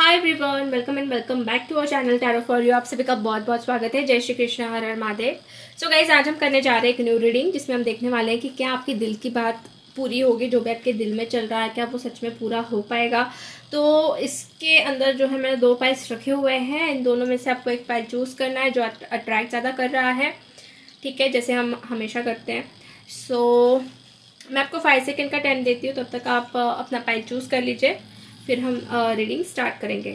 Hi everyone, welcome and welcome back to our channel tarot for you. आप सभी का बहुत बहुत स्वागत है। जय श्री कृष्ण, हर हर महादेव। सो गाइज, आज हम करने जा रहे हैं एक न्यू रीडिंग जिसमें हम देखने वाले हैं कि क्या आपकी दिल की बात पूरी होगी, जो भी आपके दिल में चल रहा है क्या वो सच में पूरा हो पाएगा। तो इसके अंदर जो है मैंने दो पाइल्स रखे हुए हैं, इन दोनों में से आपको एक पाइल चूज़ करना है जो अट्रैक्ट ज़्यादा कर रहा है, ठीक है, जैसे हम हमेशा करते हैं। सो मैं आपको 5 सेकेंड का टाइम देती हूँ, तब तक आप अपना पाइल चूज़ कर लीजिए, फिर हम रीडिंग स्टार्ट करेंगे।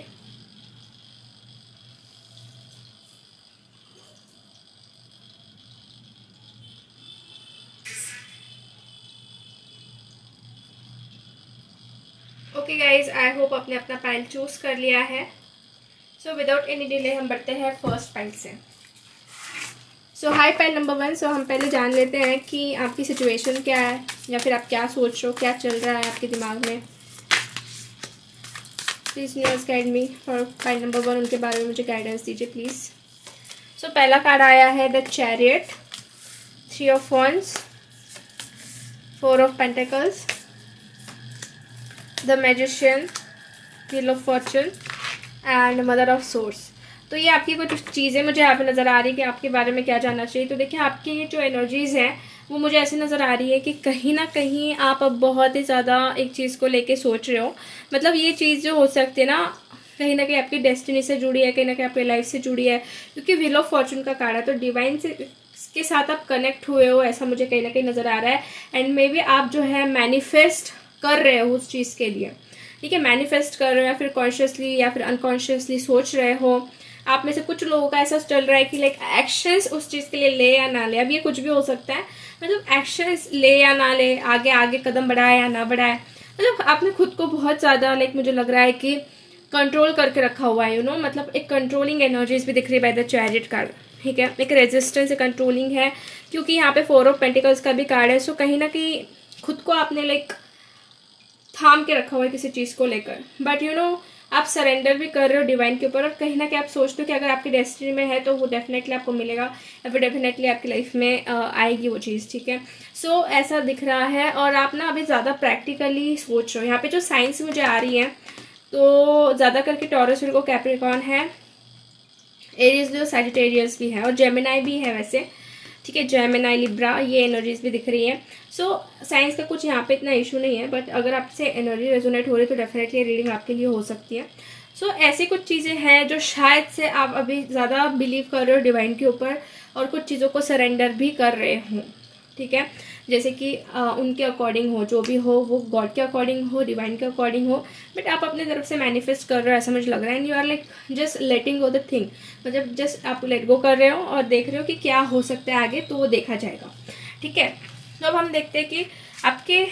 ओके गाइज, आई होप आपने अपना पाइल चूज कर लिया है। सो विदाउट एनी डिले हम बढ़ते हैं फर्स्ट पाइल से। सो हाई पाइल नंबर 1। सो हम पहले जान लेते हैं कि आपकी सिचुएशन क्या है, या फिर आप क्या सोच रहे हो, क्या चल रहा है आपके दिमाग में। Please universe guide me for pile number 1, उनके बारे में मुझे गाइडेंस दीजिए प्लीज़। सो पहला कार्ड आया है the chariot, 3 of wands, 4 of pentacles, the magician, wheel of Fortune and mother of source. तो ये आपकी कुछ चीज़ें मुझे यहाँ पे नज़र आ रही है कि आपके बारे में क्या जानना चाहिए। तो देखिए, आपकी ये जो एनर्जीज़ हैं वो मुझे ऐसी नज़र आ रही है कि कहीं ना कहीं आप अब बहुत ही ज़्यादा एक चीज़ को लेके सोच रहे हो। मतलब ये चीज़ जो हो सकती है ना कहीं आपकी डेस्टिनी से जुड़ी है, कहीं ना कहीं आपकी लाइफ से जुड़ी है, क्योंकि व्हील ऑफ फॉर्चून का कार्ड है। तो डिवाइन से के साथ आप कनेक्ट हुए हो, ऐसा मुझे कहीं ना कहीं नज़र आ रहा है। एंड मे बी आप जो है मैनिफेस्ट कर रहे हो उस चीज़ के लिए, ठीक है, मैनिफेस्ट कर रहे हो या फिर कॉन्शियसली या फिर अनकॉन्शियसली सोच रहे हो। आप में से कुछ लोगों का ऐसा चल रहा है कि लाइक एक्शंस उस चीज़ के लिए ले या ना ले। अब ये कुछ भी हो सकता है, मतलब एक्शंस ले या ना ले, आगे आगे कदम बढ़ाए या ना बढ़ाए, मतलब आपने खुद को बहुत ज़्यादा लाइक मुझे लग रहा है कि कंट्रोल करके रखा हुआ है, मतलब एक कंट्रोलिंग एनर्जीज भी दिख रही है बाय द चैरियट कार्ड, ठीक है। एक रेजिस्टेंस, एक कंट्रोलिंग है, क्योंकि यहाँ पे 4 ऑफ पेंटिकल्स का भी कार्ड है। सो कहीं ना कहीं खुद को आपने लाइक थाम के रखा हुआ है किसी चीज़ को लेकर, बट आप सरेंडर भी कर रहे हो डिवाइन के ऊपर, और कहीं ना कहीं आप सोचते हो कि अगर आपकी डेस्टिनी में है तो वो डेफिनेटली आपको मिलेगा, या फिर डेफिनेटली आपकी लाइफ में आएगी वो चीज़, ठीक है। सो ऐसा दिख रहा है, और आप ना अभी ज़्यादा प्रैक्टिकली सोच रहे हो। यहाँ पे जो साइंस मुझे आ रही है तो ज़्यादा करके टॉरस, विर्गो, कैप्रिकॉर्न है, एरीज जो सैजिटेरियस भी है, और जेमिनाई भी है वैसे, ठीक है, जेमिनाई, लिब्रा, ये एनर्जीज भी दिख रही है। सो साइंस का कुछ यहाँ पे इतना इशू नहीं है, बट अगर आपसे एनर्जी रेजोनेट हो रही है तो डेफिनेटली रीडिंग आपके लिए हो सकती है। सो ऐसी कुछ चीज़ें हैं जो शायद से आप अभी ज़्यादा बिलीव कर रहे हो डिवाइन के ऊपर, और कुछ चीज़ों को सरेंडर भी कर रहे हो, ठीक है, जैसे कि उनके अकॉर्डिंग हो, जो भी हो वो गॉड के अकॉर्डिंग हो, डिवाइन के अकॉर्डिंग हो, बट आप अपने तरफ से मैनिफेस्ट कर रहे हो, ऐसा मुझे लग रहा है। And you are like just letting go the thing, मतलब जस्ट आप लेट गो कर रहे हो और देख रहे हो कि क्या हो सकता है आगे, तो वो देखा जाएगा, ठीक है। तो अब हम देखते हैं कि आपके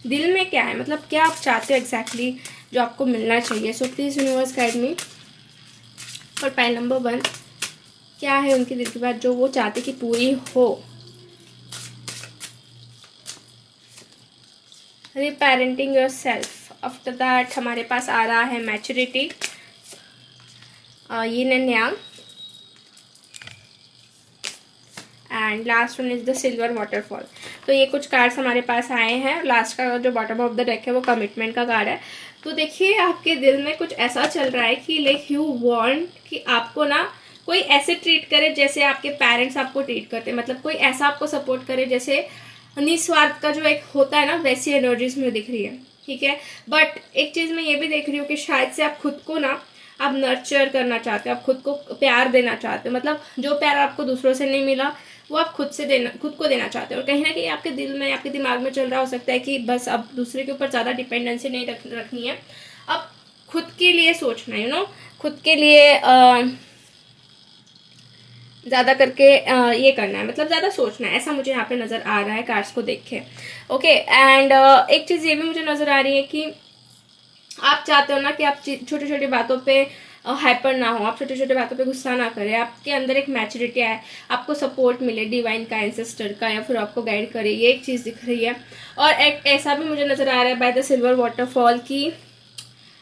दिल में क्या है, मतलब क्या आप चाहते हो एग्जैक्टली जो आपको मिलना चाहिए। सो प्लीज़ यूनिवर्स गाइड मी और पाइल नंबर 1, क्या है उनके दिल की बात जो वो चाहते कि पूरी हो। रीपेरेंटिंग योर सेल्फ। आफ्टर दैट हमारे पास आ रहा है maturity, yin and yang, and last one is the silver waterfall. तो ये कुछ कार्ड्स हमारे पास आए हैं। लास्ट का जो बॉटम ऑफ द डेक है वो कमिटमेंट का कार्ड है। तो देखिए, आपके दिल में कुछ ऐसा चल रहा है कि लाइक यू वांट कि आपको ना कोई ऐसे ट्रीट करे जैसे आपके पेरेंट्स आपको ट्रीट करते हैं, मतलब कोई ऐसा आपको सपोर्ट करे जैसे निस्वार्थ का जो एक होता है ना, वैसी एनर्जीज में दिख रही है, ठीक है। बट एक चीज़ मैं ये भी देख रही हूँ कि शायद से आप खुद को ना आप नर्चर करना चाहते हो, आप खुद को प्यार देना चाहते हो, मतलब जो प्यार आपको दूसरों से नहीं मिला वो आप खुद को देना चाहते हो। और कहीं ना कहीं आपके दिल में, आपके दिमाग में चल रहा हो सकता है कि बस अब दूसरे के ऊपर ज़्यादा डिपेंडेंसी नहीं रखनी है, अब खुद के लिए सोचना है, खुद के लिए ज़्यादा करके ये करना है, मतलब ज़्यादा सोचना है, ऐसा मुझे यहाँ पे नज़र आ रहा है कार्ड्स को देख के। ओके, एंड एक चीज़ ये भी मुझे नज़र आ रही है कि आप चाहते हो ना कि आप छोटी छोटी बातों पे हाइपर ना हो, आप छोटे छोटे बातों पे गुस्सा ना करें, आपके अंदर एक मैच्योरिटी आए, आपको सपोर्ट मिले डिवाइन का, एंसेस्टर का, या फिर आपको गाइड करे, ये एक चीज़ दिख रही है। और एक ऐसा भी मुझे नज़र आ रहा है बाय द सिल्वर वाटरफॉल की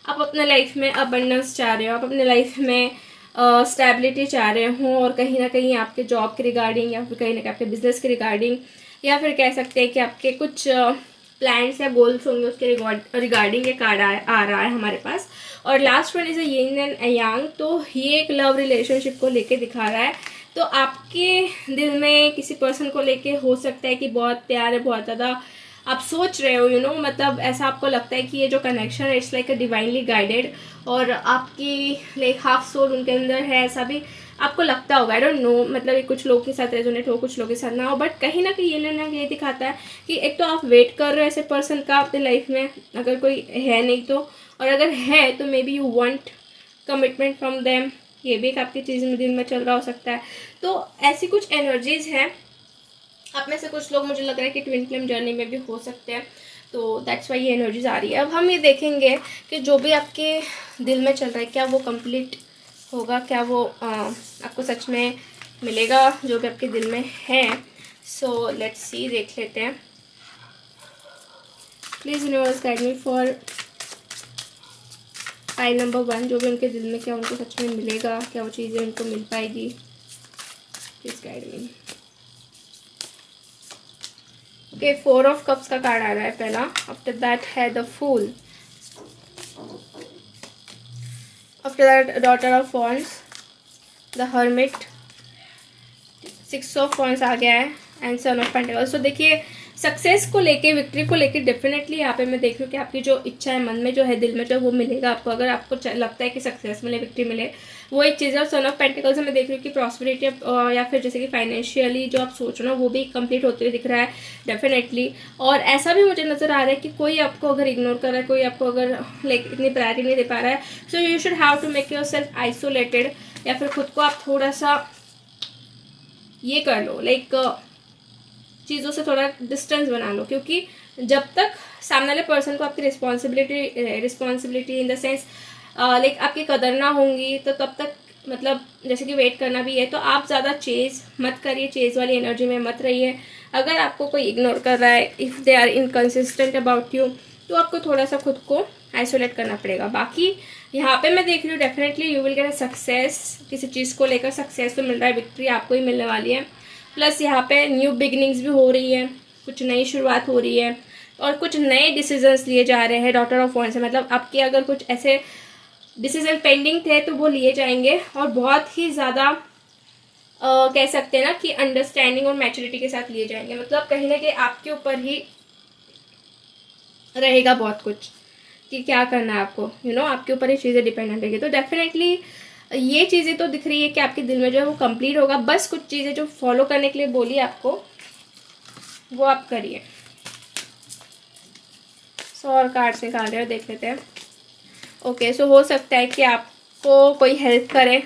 आप अपने लाइफ में अबंडेंस चाह रहे हो, आप अपने लाइफ में स्टेबिलिटी चाह रहे हो, और कहीं ना कहीं आपके जॉब के रिगार्डिंग, या फिर कहीं ना कहीं आपके बिजनेस के रिगार्डिंग, या फिर कह सकते हैं कि आपके कुछ प्लान्स या गोल्स होंगे उसके रिगार्डिंग ये कार्ड आ रहा है हमारे पास। और last one is a yin and yang, तो ये एक लव रिलेशनशिप को लेके दिखा रहा है। तो आपके दिल में किसी पर्सन को लेके हो सकता है कि बहुत प्यार है, बहुत ज़्यादा आप सोच रहे हो, मतलब ऐसा आपको लगता है कि ये जो कनेक्शन है it's like a divinely guided, और आपकी लाइक हाफ सोल उनके अंदर है, ऐसा भी आपको लगता होगा। आई डोंट नो, मतलब ये कुछ लोगों के साथ रेजोनेट हो, कुछ लोगों के साथ ना हो, बट कहीं ना कहीं ये दिखाता है कि एक तो आप वेट कर रहे हो ऐसे पर्सन का अपनी लाइफ में, अगर कोई है नहीं तो, और अगर है तो may be you want commitment from them, ये भी एक आपकी चीज़ में दिल में चल रहा हो सकता है। तो ऐसी कुछ एनर्जीज हैं। आप में से कुछ लोग मुझे लग रहा है कि ट्विन फ्लेम जर्नी में भी हो सकते हैं, तो दैट्स वाई ये एनर्जीज आ रही है। अब हम ये देखेंगे कि जो भी आपके दिल में चल रहा है क्या वो कंप्लीट होगा, क्या वो आपको सच में मिलेगा जो भी आपके दिल में है। सो लेट्स सी, देख लेते हैं। Please universe guide me for pile number 1, जो भी उनके दिल में क्या उनको सच में मिलेगा, क्या वो चीज़ें उनको मिल पाएगी। Please guide me. Okay, 4 of cups का कार्ड आ रहा है पहला। आफ्टर दैट है the fool, after that daughter of wands, the hermit, 6 of wands आ गया है, एंड सन ऑफ पेंटिकल्स। तो देखिए सक्सेस को लेके, विक्ट्री को लेके डेफिनेटली यहाँ पे मैं देख रही हूँ कि आपकी जो इच्छा है, मन में जो है, दिल में जो, वो मिलेगा आपको। अगर आपको लगता है कि सक्सेस मिले, विक्ट्री मिले, वो एक चीज़ है। और सन ऑफ पेंटिकल्स में मैं देख रही हूँ कि प्रॉस्पेरिटी या फिर जैसे कि फाइनेंशियली जो आप सोच रहे हो वो भी कंप्लीट होते हुए दिख रहा है डेफिनेटली। और ऐसा भी मुझे नज़र आ रहा है कि कोई आपको अगर इग्नोर कर रहा है, कोई आपको अगर लाइक इतनी प्रायोरिटी नहीं दे पा रहा है, so you should have to make yourself isolated, या फिर खुद को आप थोड़ा सा ये कर लो, लाइक चीज़ों से थोड़ा डिस्टेंस बना लो। क्योंकि जब तक सामने वाले पर्सन को आपकी responsibility in the sense like आपकी कदर ना होंगी, तो तब तक मतलब जैसे कि वेट करना भी है, तो आप ज़्यादा चेज़ मत करिए, चेज़ वाली एनर्जी में मत रहिए। अगर आपको कोई इग्नोर कर रहा है, if they are inconsistent about you, तो आपको थोड़ा सा खुद को आइसोलेट करना पड़ेगा। बाकी यहाँ पे मैं देख रही हूँ definitely you will get a success, किसी चीज़ को लेकर सक्सेस तो मिल रहा है, विक्ट्री आपको ही मिलने वाली है। प्लस यहाँ पे न्यू बिगिनिंग्स भी हो रही है, कुछ नई शुरुआत हो रही है, और कुछ नए डिसीजंस लिए जा रहे हैं डॉटर ऑफ वॉन्ड्स से। मतलब आपके अगर कुछ ऐसे डिसीजन पेंडिंग थे तो वो लिए जाएंगे, और बहुत ही ज़्यादा कह सकते हैं ना कि अंडरस्टैंडिंग और मैच्योरिटी के साथ लिए जाएंगे। मतलब कहीं ना कहीं आपके ऊपर ही रहेगा बहुत कुछ कि क्या करना है आपको, आपके ऊपर ही चीज़ें डिपेंडेंट रहेगी। तो डेफिनेटली ये चीज़ें तो दिख रही है कि आपके दिल में जो है वो कंप्लीट होगा। बस कुछ चीज़ें जो फॉलो करने के लिए बोली आपको, वो आप करिए। सो और कार्ड्स निकाल रहे हो, देख लेते हैं। ओके, सो हो सकता है कि आपको कोई हेल्प करे,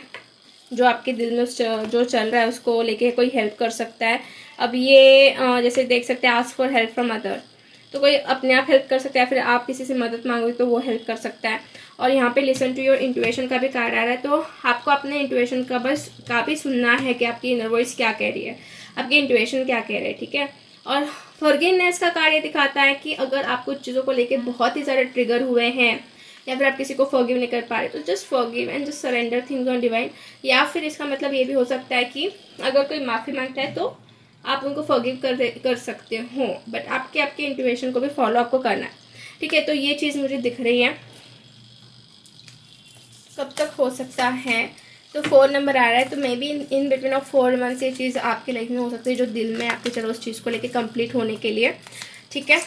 जो आपके दिल में जो चल रहा है उसको लेके कोई हेल्प कर सकता है। अब ये जैसे देख सकते हैं, ask for help from other, तो कोई अपने आप हेल्प कर सकता है, फिर आप किसी से मदद मांगोगे तो वो हेल्प कर सकता है। और यहाँ पे लिसन टू योर इंट्यूशन का भी कार्ड आ रहा है, तो आपको अपने इंट्यूशन का भी सुनना है कि आपकी इनर वॉइस क्या कह रही है, आपकी इंट्यूशन क्या कह रही है, ठीक है। और फॉरगिवनेस का कार्ड ये दिखाता है कि अगर आप कुछ चीज़ों को लेकर बहुत ही ज़्यादा ट्रिगर हुए हैं, या फिर आप किसी को फॉरगिव नहीं कर पा रहे, तो just forgive and just surrender things on divine. या फिर इसका मतलब ये भी हो सकता है कि अगर कोई माफ़ी मांगता है तो आप उनको फॉरगिव कर सकते हो, बट आपके इंट्यूशन को भी फॉलो आपको करना है, ठीक है। तो ये चीज़ मुझे दिख रही है। कब तक हो सकता है, तो 4 नंबर आ रहा है, तो may be in between of 4 months ये चीज़ आपकी लाइफ में हो सकती है, जो दिल में आपके चलो उस चीज़ को लेके कंप्लीट होने के लिए, ठीक है।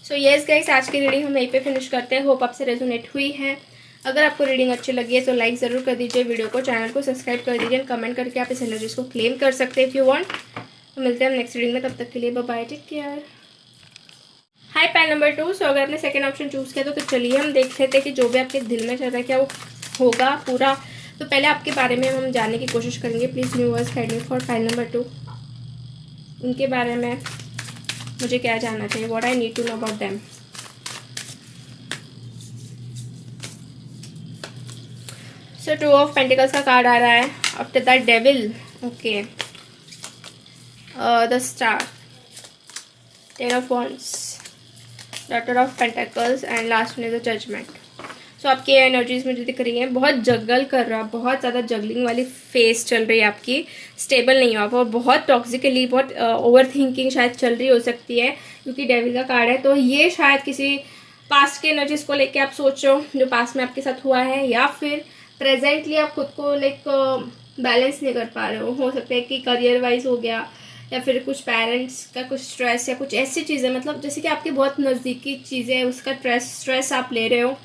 सो येस गाइस, आज की रीडिंग हम यहीं पे फिनिश करते हैं। होप आपसे रेजोनेट हुई है। अगर आपको रीडिंग अच्छी लगी है तो लाइक ज़रूर कर दीजिए वीडियो को, चैनल को सब्सक्राइब कर दीजिए, कमेंट करके आप इस एनर्जीज को क्लेम कर सकते हैं इफ़ यू वांट। तो मिलते हैं हम नेक्स्ट रीडिंग में, तब तक के लिए बाय बाय, टेक केयर। हाय पैन नंबर 2। सो अगर आपने सेकंड ऑप्शन चूज़ किया तो चलिए हम देख लेते हैं कि जो भी आपके दिल में चल रहा है क्या वो होगा पूरा। तो पहले आपके बारे में हम जानने की कोशिश करेंगे। Please universe guide me for pen number 2, उनके बारे में मुझे क्या जानना चाहिए, what I need to know about them. So 2 of pentacles का कार्ड आ रहा है, after that devil, okay, the star, 10 of wands, daughter of pentacles, and last one is the judgement. So so आपकी एनर्जीज मुझे दिख रही हैं, बहुत जगल कर रहा है, बहुत ज़्यादा जगलिंग वाली फेस चल रही है आपकी, स्टेबल नहीं हो आप, और बहुत टॉक्सिकली, बहुत ओवर थिंकिंग शायद चल रही हो सकती है, क्योंकि डेविल का कार्ड है। तो ये शायद किसी पास्ट के एनर्जीज को लेके आप सोच रहे हो, जो पास्ट में आपके साथ हुआ है, या फिर प्रेजेंटली आप खुद को बैलेंस नहीं कर पा रहे हो सकता है कि करियर वाइज हो गया, या फिर कुछ पेरेंट्स का कुछ स्ट्रेस, या कुछ ऐसी चीज़ें, मतलब जैसे कि आपकी बहुत नज़दीकी चीज़ें, उसका स्ट्रेस आप ले रहे हो,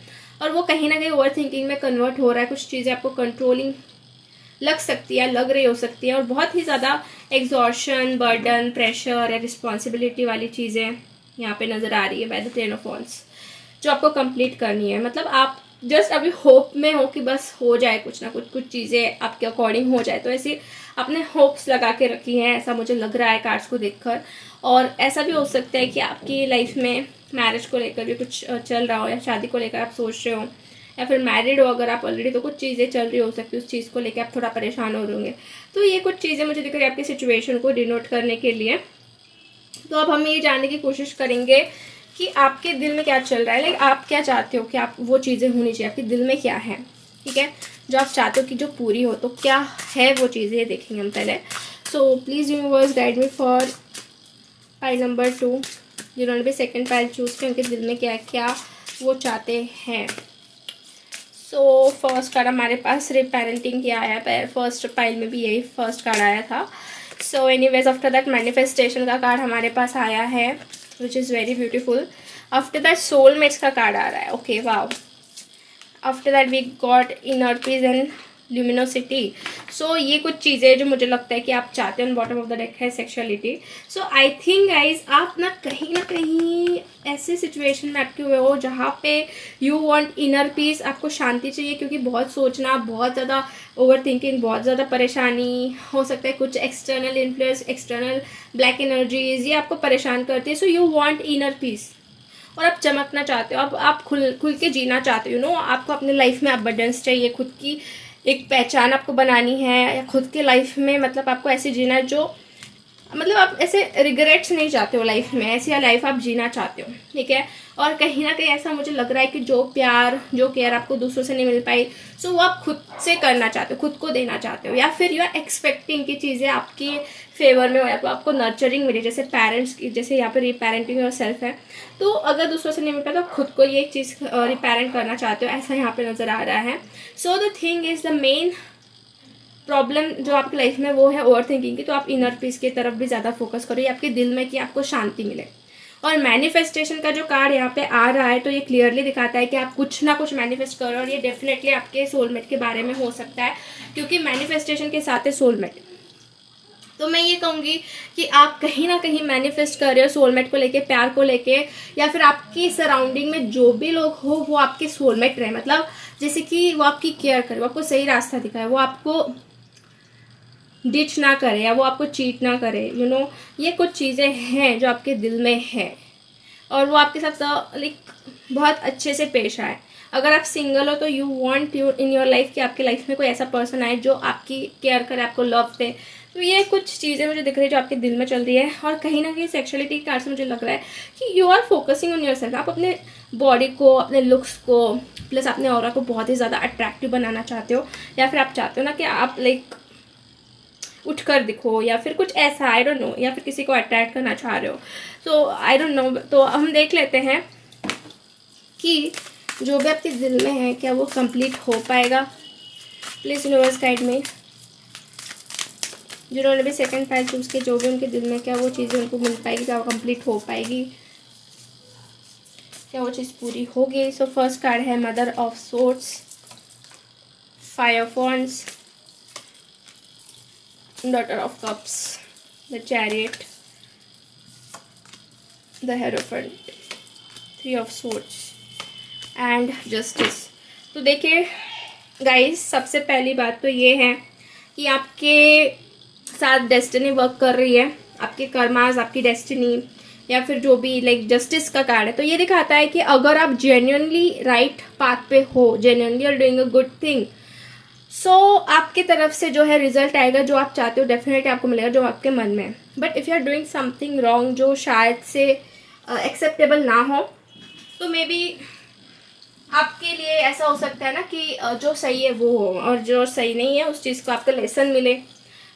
और वो कहीं ना कहीं ओवर थिंकिंग में कन्वर्ट हो रहा है। कुछ चीज़ें आपको कंट्रोलिंग लग सकती है, लग रही हो सकती है, और बहुत ही ज़्यादा एग्जॉर्शन, बर्डन, प्रेशर या रिस्पॉन्सिबिलिटी वाली चीज़ें यहाँ पे नज़र आ रही है बाय द 10 ऑफ वांड्स, जो आपको कंप्लीट करनी है। मतलब आप जस्ट अभी होप में हो कि बस हो जाए कुछ ना कुछ चीज़ें आपके अकॉर्डिंग हो जाए, तो ऐसी आपने होप्स लगा के रखी हैं, ऐसा मुझे लग रहा है कार्ड्स को देखकर। और ऐसा भी हो सकता है कि आपकी लाइफ में मैरिज को लेकर भी कुछ चल रहा हो, या शादी को लेकर आप सोच रहे हो, या फिर मैरिड हो अगर आप ऑलरेडी, तो कुछ चीज़ें चल रही हो सकती है, उस चीज़ को लेकर आप थोड़ा परेशान हो रहे होंगे। तो ये कुछ चीज़ें मुझे दिख रही है आपकी सिचुएशन को डिनोट करने के लिए। तो अब हम ये जानने की कोशिश करेंगे कि आपके दिल में क्या चल रहा है, लाइक आप क्या चाहते हो कि आप वो चीज़ें होनी चाहिए, आपके दिल में क्या है, ठीक है, जो आप चाहते हो कि जो पूरी हो, तो क्या है वो चीज़ें, देखेंगे हम पहले। So please universe guide me for pile number 2, जिन्होंने भी सेकंड पाइल चूज़ किया, उनके दिल में क्या क्या वो चाहते हैं। सो फर्स्ट कार्ड हमारे पास रिपेरेंटिंग किया आया है, फर्स्ट पाइल में भी यही फर्स्ट कार्ड आया था। So anyways after that manifestation का कार्ड हमारे पास आया है, which is very beautiful. After that soulmates का कार्ड आ रहा है, okay wow. After that we got inner peace and luminosity. So ये कुछ चीज़ें जो मुझे लगता है कि आप चाहते हो। बॉटम ऑफ द डेक है sexuality. So I think guys आप ना कहीं ऐसे सिचुएशन में आपके हुए हो जहाँ पे यू वांट इनर पीस, आपको शांति चाहिए, क्योंकि बहुत सोचना, बहुत ज़्यादा ओवर थिंकिंग, बहुत ज़्यादा परेशानी हो सकता है, कुछ external influence, external black energies ये आपको परेशान करती है। So you want inner peace, और आप चमकना चाहते हो, आप खुल के जीना चाहते हो, नो आपको अपने लाइफ में अबंडेंस चाहिए, खुद की एक पहचान आपको बनानी है, या खुद के लाइफ में मतलब आपको ऐसे जीना है जो मतलब आप ऐसे रिग्रेट्स नहीं चाहते हो लाइफ में, ऐसी लाइफ आप जीना चाहते हो, ठीक है। और कहीं ना कहीं ऐसा मुझे लग रहा है कि जो प्यार, जो केयर आपको दूसरों से नहीं मिल पाई, सो वो आप खुद से करना चाहते हो, खुद को देना चाहते हो, या फिर यू आर एक्सपेक्टिंग कि चीज़ें आपके फेवर में हो, या तो आपको नर्चरिंग मिले, जैसे पेरेंट्स की, जैसे यहाँ पे रिपेरेंटिंग योर सेल्फ है। तो अगर दूसरों से नहीं मिल पाया तो खुद को ये चीज़ रिपेरेंट करना चाहते हो, ऐसा यहाँ पे नज़र आ रहा है। So the thing is the main problem जो आपकी लाइफ में वो है ओवर थिंकिंग की। तो आप इनर पीस की तरफ भी ज़्यादा फोकस करो, ये आपके दिल में कि आपको शांति मिले। और मैनिफेस्टेशन का जो कार्ड यहाँ पे आ रहा है, तो ये क्लियरली दिखाता है कि आप कुछ ना कुछ मैनिफेस्ट करो, और ये डेफिनेटली आपके सोलमेट के बारे में हो सकता है, क्योंकि मैनिफेस्टेशन के साथ है सोलमेट। तो मैं ये कहूँगी कि आप कहीं ना कहीं मैनिफेस्ट कर रहे हो सोलमेट को लेके, प्यार को लेके, या फिर आपकी सराउंडिंग में जो भी लोग हो वो आपके सोलमेट रहे, मतलब जैसे कि वो आपकी केयर करे, वो आपको सही रास्ता दिखाए, वो आपको डिच ना करे, या वो आपको चीट ना करे, यू नो ये कुछ चीज़ें हैं जो आपके दिल में है, और वो आपके साथ लाइक बहुत अच्छे से पेश आए। अगर आप सिंगल हो तो you want you in your life कि आपकी लाइफ में कोई ऐसा पर्सन आए जो आपकी केयर करे, आपको लव दे। तो ये कुछ चीज़ें मुझे दिख रही है जो आपके दिल में चल रही है। और कहीं ना कहीं सेक्सुअलिटी के कार्ड से मुझे लग रहा है कि you are focusing on yourself, आप अपने बॉडी को, अपने लुक्स को, प्लस अपने ऑरा को बहुत ही ज़्यादा अट्रैक्टिव बनाना चाहते हो, या फिर आप चाहते हो ना कि आप लाइक उठकर दिखो, या फिर कुछ ऐसा, आई डोंट नो, या फिर किसी को अट्रैक्ट करना चाह रहे हो, तो आई डोंट नो। तो हम देख लेते हैं कि जो भी आपके दिल में है क्या वो कंप्लीट हो पाएगा। प्लीज़ यूनिवर्स गाइड में, जिन्होंने भी सेकंड पाइल चूज़ किया, जो भी उनके दिल में क्या वो चीज़ें उनको मिल पाएगी, क्या वो कंप्लीट हो पाएगी, क्या वो चीज़ पूरी होगी। सो फर्स्ट कार्ड है mother of swords, five of wands, Daughter of Cups, the Chariot, the Hierophant, Three of Swords and Justice। तो देखिए गाइस, सबसे पहली बात तो ये है कि आपके साथ डेस्टिनी वर्क कर रही है, आपके कर्मास, आपकी डेस्टिनी, या फिर जो भी लाइक जस्टिस का कार्ड है। तो ये दिखाता है कि अगर आप जेन्युइनली राइट पाथ पे हो, genuinely are doing a good thing, so आपकी तरफ से जो है रिजल्ट आएगा, जो आप चाहते हो डेफिनेटली आपको मिलेगा, जो आपके मन में है। But if you are doing something wrong जो शायद से एक्सेप्टेबल ना हो, तो मे बी आपके लिए ऐसा हो सकता है ना कि जो सही है वो हो और जो सही नहीं है उस चीज़ को आपको लेसन मिले,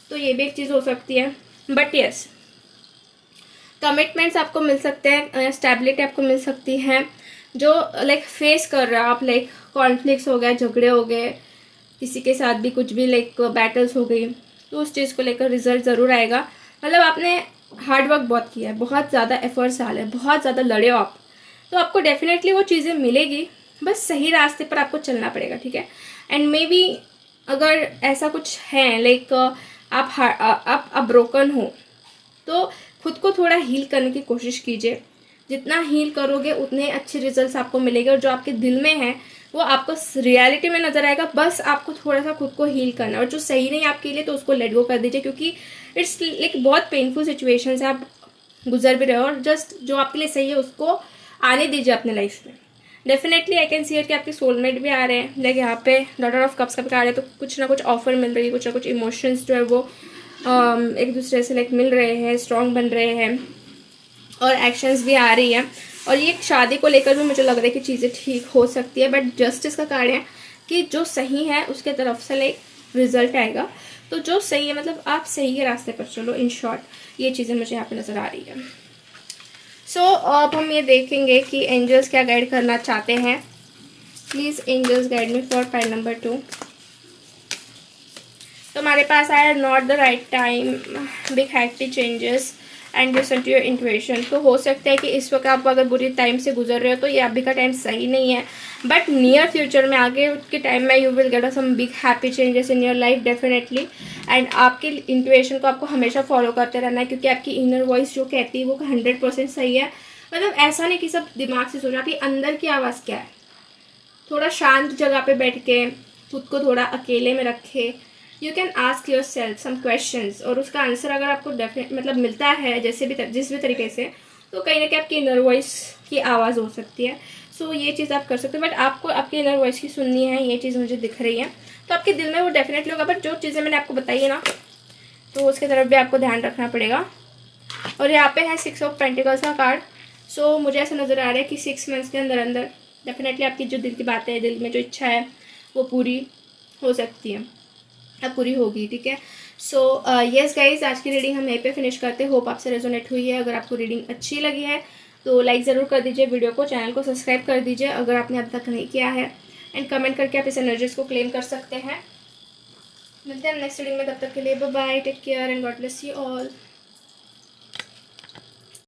तो ये भी एक चीज़ हो सकती है। बट यस, कमिटमेंट्स आपको मिल सकते हैं, स्टेबिलिटी आपको मिल सकती है। जो लाइक फेस कर रहे हो आप, लाइक कॉन्फ्लिक्ट्स हो गए, झगड़े हो गए, किसी के साथ भी कुछ भी लाइक बैटल्स हो गई, तो उस चीज़ को लेकर रिजल्ट ज़रूर आएगा। मतलब आपने हार्ड वर्क बहुत किया है, बहुत ज़्यादा एफर्ट्स डाले, बहुत ज़्यादा लड़े हो आप, तो आपको डेफिनेटली वो चीज़ें मिलेगी। बस सही रास्ते पर आपको चलना पड़ेगा, ठीक है। एंड मे बी अगर ऐसा कुछ है लाइक आप ब्रोकन हो, तो खुद को थोड़ा हील करने की कोशिश कीजिए। जितना हील करोगे उतने अच्छे रिजल्ट्स आपको मिलेंगे, और जो आपके दिल में है वो आपको रियलिटी में नजर आएगा। बस आपको थोड़ा सा खुद को हील करना है, और जो सही नहीं आपके लिए तो उसको लेट गो कर दीजिए, क्योंकि इट्स लाइक बहुत पेनफुल सिचुएशन से आप गुजर भी रहे हो, और जस्ट जो आपके लिए सही है उसको आने दीजिए अपने लाइफ में। डेफिनेटली आई कैन सी कि आपके सोलमेट भी आ रहे हैं, लाइक यहाँ पे डॉटर ऑफ कप्स का भी आ रहे हैं, तो कुछ ना कुछ ऑफर मिल रही है, कुछ ना कुछ इमोशंस जो है वो एक दूसरे से लाइक मिल रहे हैं, स्ट्रॉन्ग बन रहे हैं, और एक्शंस भी आ रही है। और ये शादी को लेकर भी मुझे लग रहा है कि चीज़ें ठीक हो सकती है, बट जस्टिस का कार्य है कि जो सही है उसके तरफ से लाइक रिजल्ट आएगा। तो जो सही है मतलब आप सही के रास्ते पर चलो, इन शॉर्ट ये चीज़ें मुझे यहाँ पे नज़र आ रही है। सो अब हम ये देखेंगे कि एंजल्स क्या गाइड करना चाहते हैं। Please angels guide me for pile number 2। तो हमारे पास आया not the right time, big hectic changes and listen to your intuition. तो हो सकता है कि इस वक्त आप अगर बुरी टाइम से गुजर रहे हो तो ये अभी का टाइम सही नहीं है, बट नियर फ्यूचर में आगे के टाइम में you will get some big happy changes in your life definitely. And आपकी इंट्यूशन को आपको हमेशा फॉलो करते रहना है, क्योंकि आपकी इनर वॉइस जो कहती है वो 100% सही है। मतलब ऐसा नहीं कि सब दिमाग से सोचा, आपकी अंदर की आवाज़ क्या है। थोड़ा शांत जगह पे बैठ के खुद को थोड़ा अकेले में रखे, you can ask yourself some questions, और उसका आंसर अगर आपको डेफिनेट मतलब मिलता है जैसे भी जिस भी तरीके से, तो कहीं ना कहीं आपकी इनर वॉइस की आवाज़ हो सकती है। सो ये चीज़ आप कर सकते हो, बट आपको आपकी इनर वॉइस की सुननी है, ये चीज़ मुझे दिख रही है। तो आपके दिल में वो डेफिनेटली होगा, बट जो चीज़ें मैंने आपको बताई है ना, तो उसकी तरफ भी आपको ध्यान रखना पड़ेगा। और यहाँ पे है 6 ऑफ पेंटिकल्स का कार्ड। सो मुझे ऐसा नज़र आ रहा है कि 6 मंथ्स के अंदर अंदर डेफिनेटली आपकी जो दिल की बातें हैं, दिल में जो इच्छा है वो पूरी हो सकती है, अब पूरी होगी, ठीक है। सो यस गाइज, आज की रीडिंग हम यहीं पे फिनिश करते हैं। होप आपसे रेजोनेट हुई है। अगर आपको रीडिंग अच्छी लगी है तो लाइक ज़रूर कर दीजिए वीडियो को, चैनल को सब्सक्राइब कर दीजिए अगर आपने अब तक नहीं किया है, एंड कमेंट करके आप इस एनर्जीज को क्लेम कर सकते हैं। मिलते हैं नेक्स्ट रीडिंग में, तब तक के लिए bye bye, take care and God bless you all.